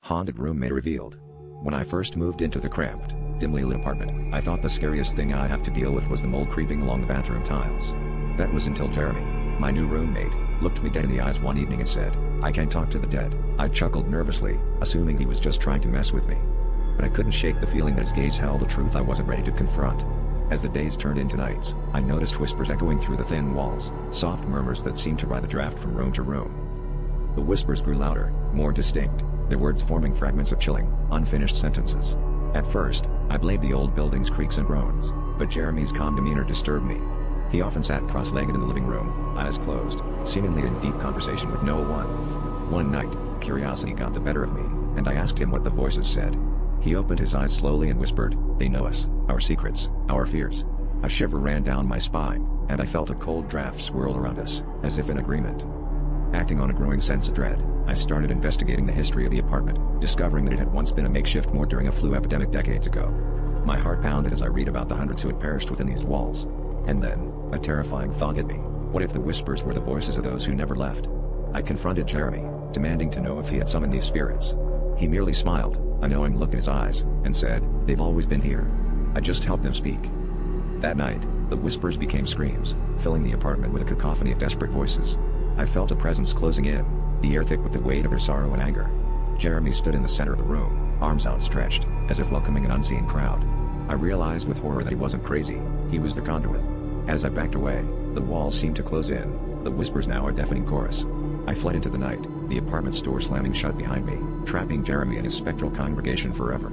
Haunted roommate revealed. When I first moved into the cramped, dimly lit apartment, I thought the scariest thing I'd have to deal with was the mold creeping along the bathroom tiles. That was until Jeremy, my new roommate, looked me dead in the eyes one evening and said, "I can't talk to the dead." I chuckled nervously, assuming he was just trying to mess with me. But I couldn't shake the feeling that his gaze held a truth I wasn't ready to confront. As the days turned into nights, I noticed whispers echoing through the thin walls, soft murmurs that seemed to ride the draft from room to room. The whispers grew louder, more distinct, their words forming fragments of chilling, unfinished sentences. At first, I blamed the old building's creaks and groans, but Jeremy's calm demeanor disturbed me. He often sat cross-legged in the living room, eyes closed, seemingly in deep conversation with no one. One night, curiosity got the better of me, and I asked him what the voices said. He opened his eyes slowly and whispered, "They know us, our secrets, our fears." A shiver ran down my spine, and I felt a cold draft swirl around us, as if in agreement. Acting on a growing sense of dread, I started investigating the history of the apartment, discovering that it had once been a makeshift morgue during a flu epidemic decades ago. My heart pounded as I read about the hundreds who had perished within these walls. And then, a terrifying thought hit me. What if the whispers were the voices of those who never left? I confronted Jeremy, demanding to know if he had summoned these spirits. He merely smiled, a knowing look in his eyes, and said, "They've always been here. I just helped them speak." That night, the whispers became screams, filling the apartment with a cacophony of desperate voices. I felt a presence closing in, the air thick with the weight of their sorrow and anger. Jeremy stood in the center of the room, arms outstretched, as if welcoming an unseen crowd. I realized with horror that he wasn't crazy, he was the conduit. As I backed away, the walls seemed to close in, the whispers now a deafening chorus. I fled into the night, the apartment door slamming shut behind me, trapping Jeremy and his spectral congregation forever.